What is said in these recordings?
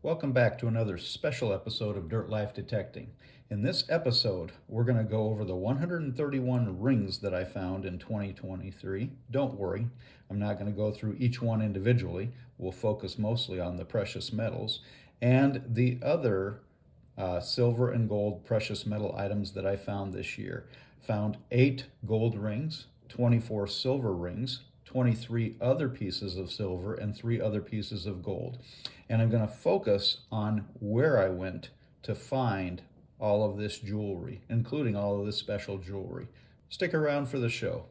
Welcome back to another special episode of Dirt Life Detecting. In this episode, we're going to go over the 131 rings that I found in 2023. Don't worry, I'm not going to go through each one individually. We'll focus mostly on the precious metals and the other silver and gold precious metal items that I found this year. Found 8 gold rings, 24 silver rings, 23 other pieces of silver, and 3 other pieces of gold. And I'm going to focus on where I went to find all of this jewelry, including all of this special jewelry. Stick around for the show.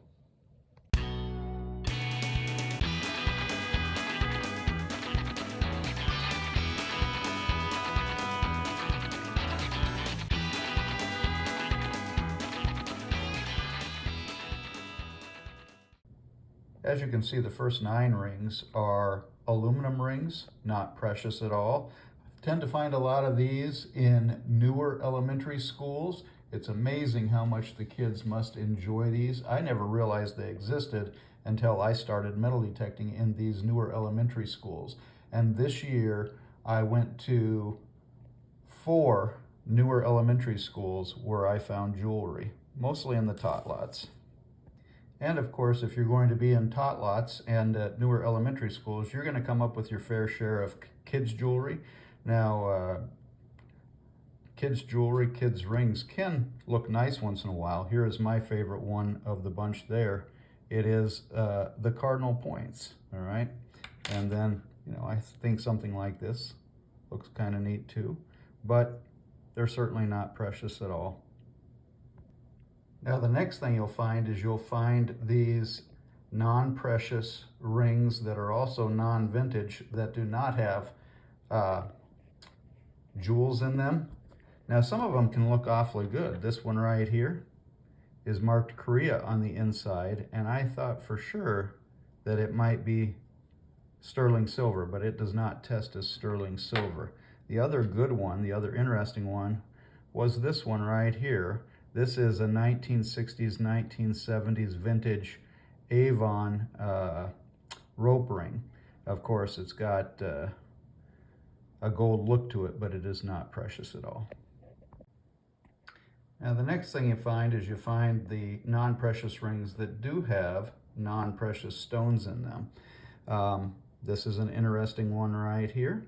As you can see, the first 9 rings are aluminum rings, not precious at all. I tend to find a lot of these in newer elementary schools. It's amazing how much the kids must enjoy these. I never realized they existed until I started metal detecting in these newer elementary schools. And this year I went to 4 newer elementary schools where I found jewelry, mostly in the tot lots. And of course, if you're going to be in tot lots and at newer elementary schools, you're going to come up with your fair share of kids' jewelry. Now, kids' jewelry, kids' rings can look nice once in a while. Here is my favorite one of the bunch there. It is the cardinal points, all right? And then, I think something like this looks kind of neat too, but they're certainly not precious at all. Now the next thing you'll find is you'll find these non-precious rings that are also non-vintage that do not have jewels in them. Now some of them can look awfully good. This one right here is marked Korea on the inside, and I thought for sure that it might be sterling silver, but it does not test as sterling silver. The other good one, the other interesting one, was this one right here. This is a 1960s, 1970s vintage Avon rope ring. Of course, it's got a gold look to it, but it is not precious at all. Now, the next thing you find is you find the non-precious rings that do have non-precious stones in them. This is an interesting one right here.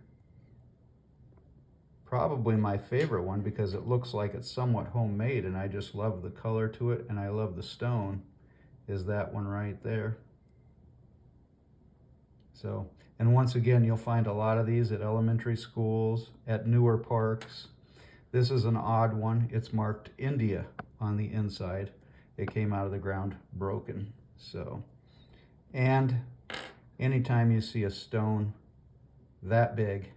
Probably my favorite one because it looks like it's somewhat homemade, and I just love the color to it and I love the stone, is that one right there. So, and once again, you'll find a lot of these at elementary schools, at newer parks. This is an odd one. It's marked India on the inside. It came out of the ground broken. So, and anytime you see a stone that big,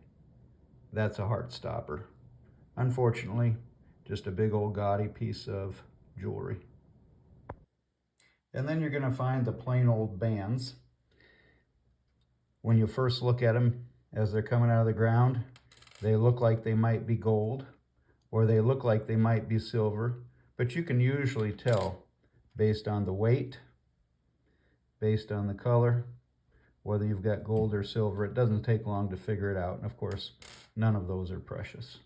that's a heart stopper. Unfortunately, just a big old gaudy piece of jewelry. And then you're going to find the plain old bands. When you first look at them as they're coming out of the ground, they look like they might be gold, or they look like they might be silver, but you can usually tell based on the weight, based on the color, whether you've got gold or silver. It doesn't take long to figure it out. And of course, none of those are precious.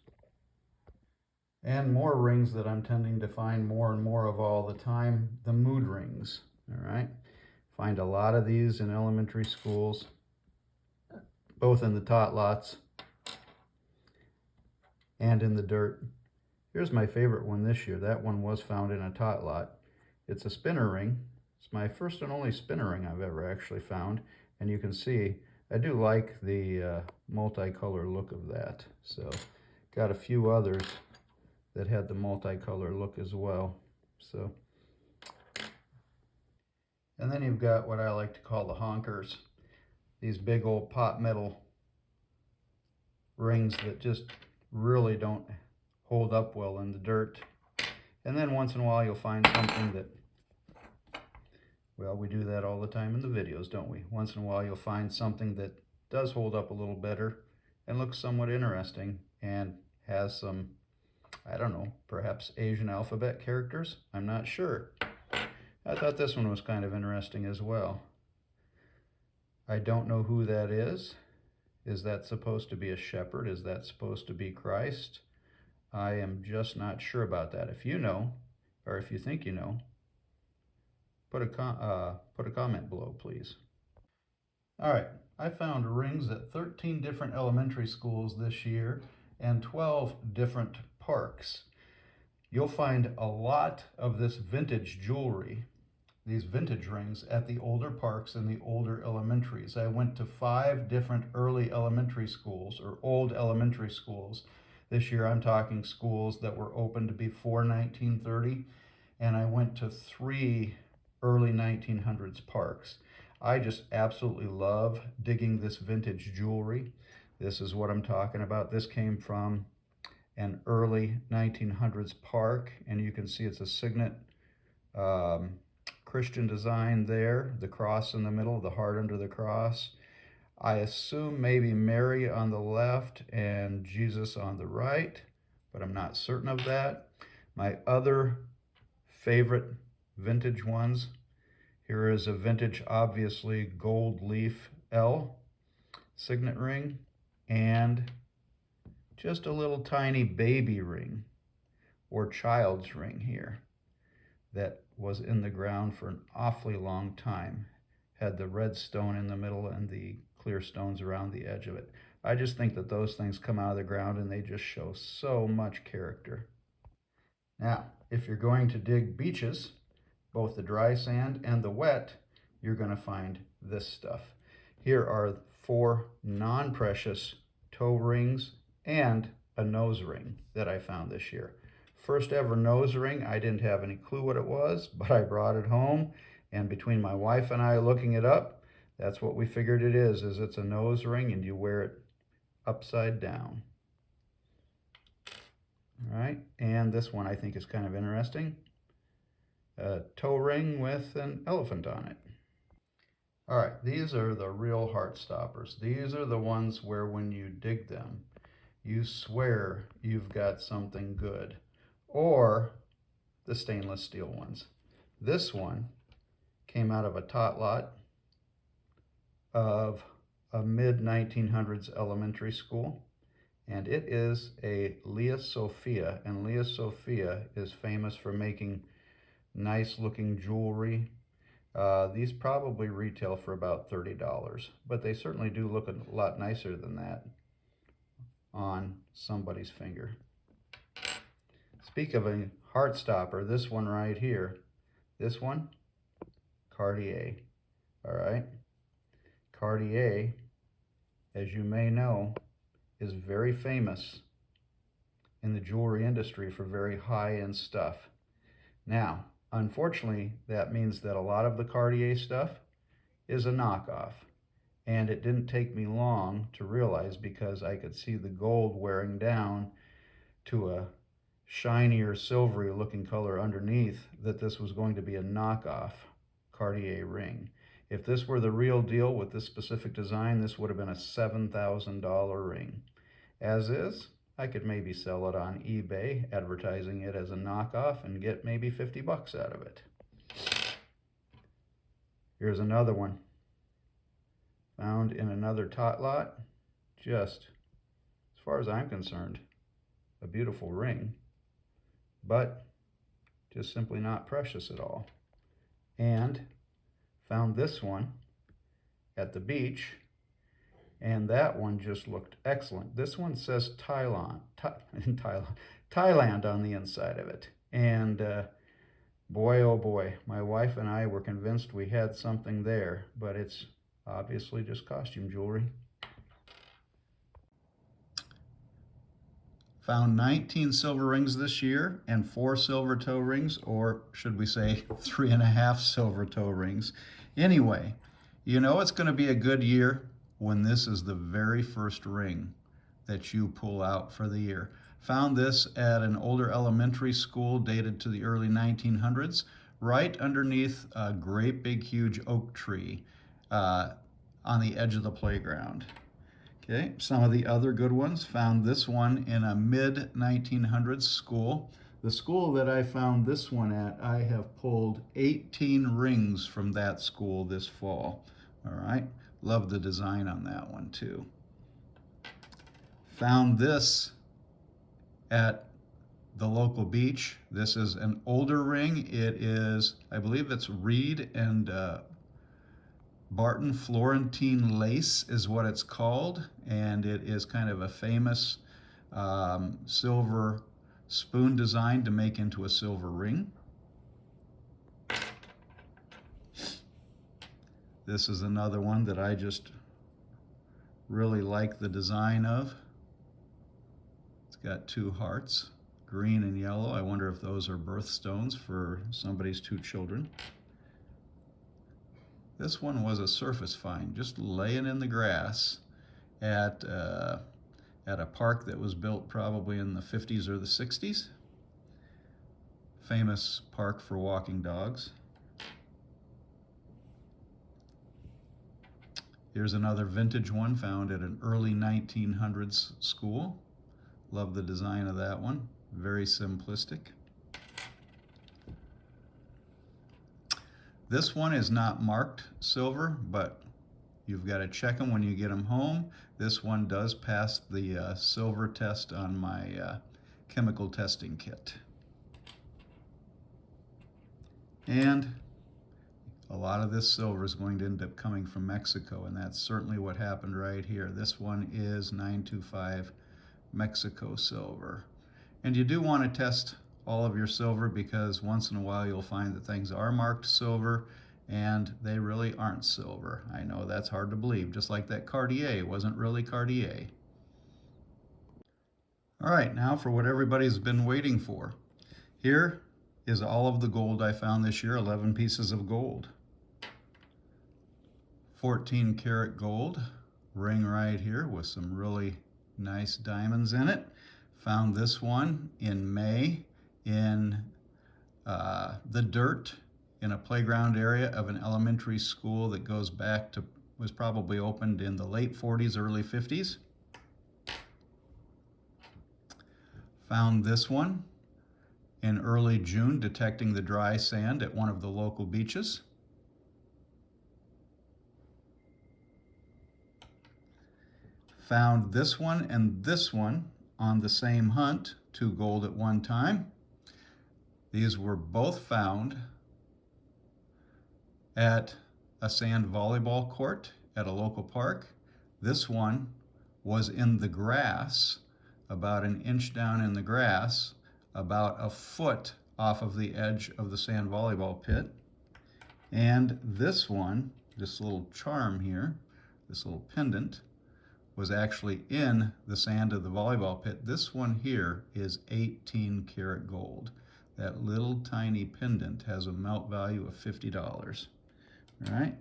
And more rings that I'm tending to find more and more of all the time, the mood rings, all right? Find a lot of these in elementary schools, both in the tot lots and in the dirt. Here's my favorite one this year. That one was found in a tot lot. It's a spinner ring. It's my first and only spinner ring I've ever actually found. And you can see, I do like the multicolor look of that. So, got a few others that had the multicolor look as well. So, and then you've got what I like to call the honkers. These big old pot metal rings that just really don't hold up well in the dirt. And then once in a while you'll find something that, well, we do that all the time in the videos, don't we? Once in a while you'll find something that does hold up a little better and looks somewhat interesting and has some, I don't know, perhaps Asian alphabet characters? I'm not sure. I thought this one was kind of interesting as well. I don't know who that is, Is that supposed to be a shepherd? Is that supposed to be Christ? I am just not sure about that. If you know, or if you think you know, put a comment below, please. All right, I found rings at 13 different elementary schools this year and 12 different parks. You'll find a lot of this vintage jewelry, these vintage rings, at the older parks and the older elementaries. I went to 5 different early elementary schools, or old elementary schools. This year I'm talking schools that were opened before 1930, and I went to 3 early 1900s parks. I just absolutely love digging this vintage jewelry. This is what I'm talking about. This came from an early 1900s park, and you can see it's a signet Christian design there, the cross in the middle, the heart under the cross. I assume maybe Mary on the left and Jesus on the right, but I'm not certain of that. My other favorite vintage ones, here is a vintage, obviously, gold leaf L signet ring, and just a little tiny baby ring or child's ring here that was in the ground for an awfully long time. Had the red stone in the middle and the clear stones around the edge of it. I just think that those things come out of the ground and they just show so much character. Now, if you're going to dig beaches, both the dry sand and the wet, you're going to find this stuff. Here are 4 non-precious toe rings and a nose ring that I found this year. First ever nose ring, I didn't have any clue what it was, but I brought it home, and between my wife and I looking it up, that's what we figured it is it's a nose ring, and you wear it upside down. All right, and this one I think is kind of interesting. A toe ring with an elephant on it. All right, these are the real heart stoppers. These are the ones where when you dig them, you swear you've got something good. Or the stainless steel ones. This one came out of a tot lot of a mid-1900s elementary school, and it is a Lia Sophia, and Lia Sophia is famous for making nice looking jewelry. These probably retail for about $30, but they certainly do look a lot nicer than that on somebody's finger. Speak of a heart stopper, this one right here, this one, Cartier. All right, Cartier, as you may know, is very famous in the jewelry industry for very high-end stuff. Now, unfortunately, that means that a lot of the Cartier stuff is a knockoff. And it didn't take me long to realize, because I could see the gold wearing down to a shinier, silvery looking color underneath, that this was going to be a knockoff Cartier ring. If this were the real deal with this specific design, this would have been a $7,000 ring. As is, I could maybe sell it on eBay, advertising it as a knockoff, and get maybe 50 bucks out of it. Here's another one, found in another tot lot. Just, as far as I'm concerned, a beautiful ring, but just simply not precious at all. And found this one at the beach, and that one just looked excellent. This one says Thailand on the inside of it. And boy, oh boy, my wife and I were convinced we had something there, but it's obviously just costume jewelry. Found 19 silver rings this year and 4 silver toe rings, or should we say 3.5 silver toe rings. Anyway, you know it's going to be a good year when this is the very first ring that you pull out for the year. Found this at an older elementary school dated to the early 1900s, right underneath a great big huge oak tree on the edge of the playground. Okay, some of the other good ones, found this one in a mid-1900s school. The school that I found this one at, I have pulled 18 rings from that school this fall. All right, love the design on that one too. Found this at the local beach. This is an older ring. It is, I believe it's Reed and Barton Florentine lace is what it's called, and it is kind of a famous silver spoon design to make into a silver ring. This is another one that I just really like the design of. It's got two hearts, green and yellow. I wonder if those are birthstones for somebody's two children. This one was a surface find, just laying in the grass at a park that was built probably in the 50s or the 60s. Famous park for walking dogs. Here's another vintage one found at an early 1900s school. Love the design of that one. Very simplistic. This one is not marked silver, but you've got to check them when you get them home. This one does pass the silver test on my chemical testing kit. And a lot of this silver is going to end up coming from Mexico, and that's certainly what happened right here. This one is 925 Mexico silver. And you do want to test all of your silver, because once in a while you'll find that things are marked silver and they really aren't silver. I know that's hard to believe, just like that Cartier wasn't really Cartier. All right, now for what everybody's been waiting for. Here is all of the gold I found this year, 11 pieces of gold. 14 karat gold ring right here with some really nice diamonds in it. Found this one in May in the dirt in a playground area of an elementary school that goes back to, was probably opened in the late 40s, early 50s. Found this one in early June detecting the dry sand at one of the local beaches. Found this one and this one on the same hunt, 2 gold at one time. These were both found at a sand volleyball court at a local park. This one was in the grass, about an inch down in the grass, about a foot off of the edge of the sand volleyball pit. And this one, this little charm here, this little pendant, was actually in the sand of the volleyball pit. This one here is 18 karat gold. That little tiny pendant has a melt value of $50. All right.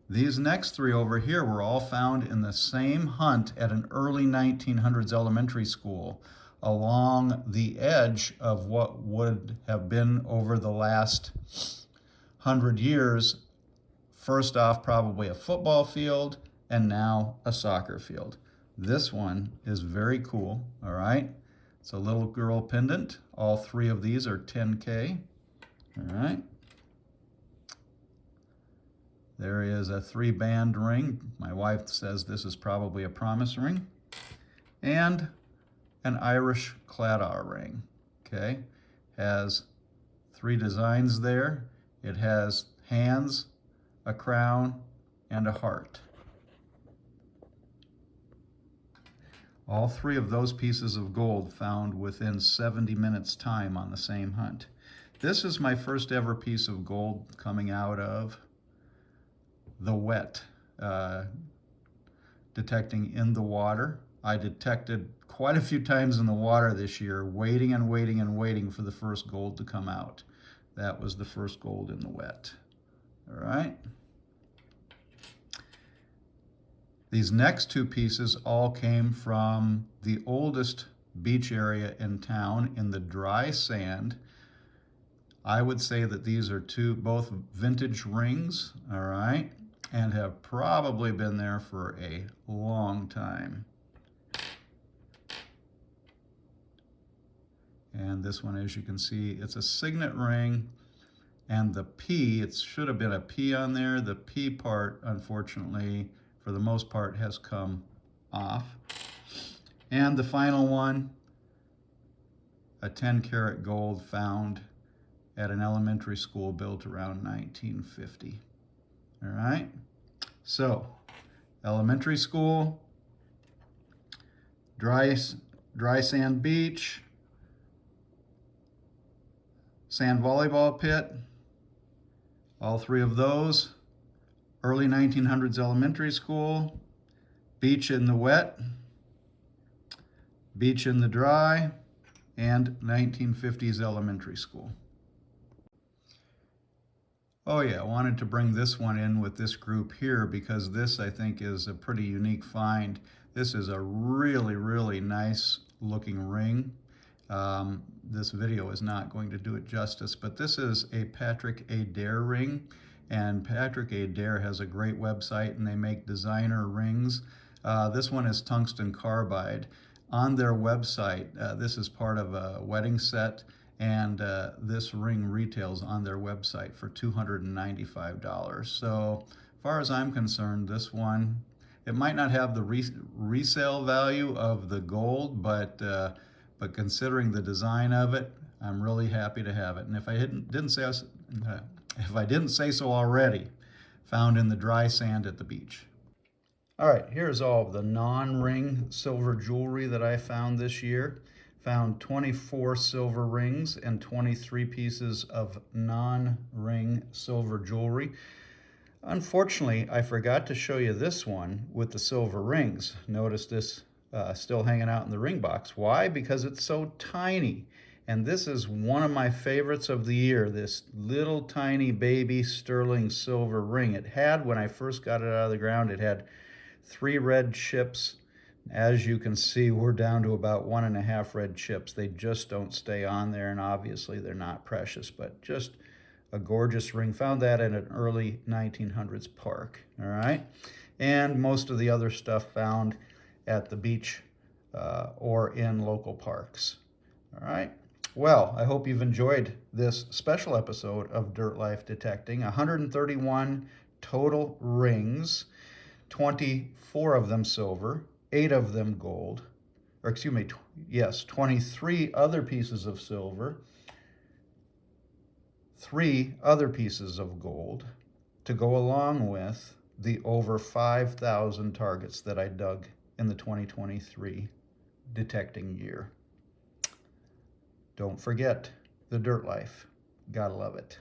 These next 3 over here were all found in the same hunt at an early 1900s elementary school along the edge of what would have been over the last 100 years, first off probably a football field and now a soccer field. This one is very cool, all right? It's a little girl pendant. All 3 of these are 10K, all right? There is a 3-band ring. My wife says this is probably a promise ring. And an Irish Claddagh ring, okay? Has 3 designs there. It has hands, a crown, and a heart. All 3 of those pieces of gold found within 70 minutes time on the same hunt. This is my first ever piece of gold coming out of the wet, detecting in the water. I detected quite a few times in the water this year, waiting and waiting and waiting for the first gold to come out. That was the first gold in the wet. All right. These next 2 pieces all came from the oldest beach area in town in the dry sand. I would say that these are both vintage rings, all right, and have probably been there for a long time. And this one, as you can see, it's a signet ring, and the P, it should have been a P on there. The P part, unfortunately, for the most part, has come off. And the final one, a 10-karat gold found at an elementary school built around 1950. All right, so elementary school, dry sand beach, sand volleyball pit, all three of those, early 1900s elementary school, beach in the wet, beach in the dry, and 1950s elementary school. Oh yeah, I wanted to bring this one in with this group here because this, I think, is a pretty unique find. This is a really, really nice looking ring. This video is not going to do it justice, but this is a Patrick Adair ring, and Patrick Adair has a great website and they make designer rings. This one is tungsten carbide. On their website, this is part of a wedding set, and this ring retails on their website for $295. So as far as I'm concerned, this one, it might not have the resale value of the gold, but considering the design of it, I'm really happy to have it. And if I didn't say so already, found in the dry sand at the beach. All right, here's all of the non-ring silver jewelry that I found this year. Found 24 silver rings and 23 pieces of non-ring silver jewelry. Unfortunately, I forgot to show you this one with the silver rings. Notice this still hanging out in the ring box. Why? Because it's so tiny. And this is one of my favorites of the year, this little tiny baby sterling silver ring. It had, when I first got it out of the ground, it had 3 red chips. As you can see, we're down to about 1.5 red chips. They just don't stay on there, and obviously they're not precious, but just a gorgeous ring. Found that in an early 1900s park, all right? And most of the other stuff found at the beach or in local parks, all right? Well, I hope you've enjoyed this special episode of Dirt Life Detecting. 131 total rings, 24 of them silver, 8 of them gold, or excuse me, yes, 23 other pieces of silver, 3 other pieces of gold to go along with the over 5,000 targets that I dug in the 2023 detecting year. Don't forget the Dirt Life. Gotta love it.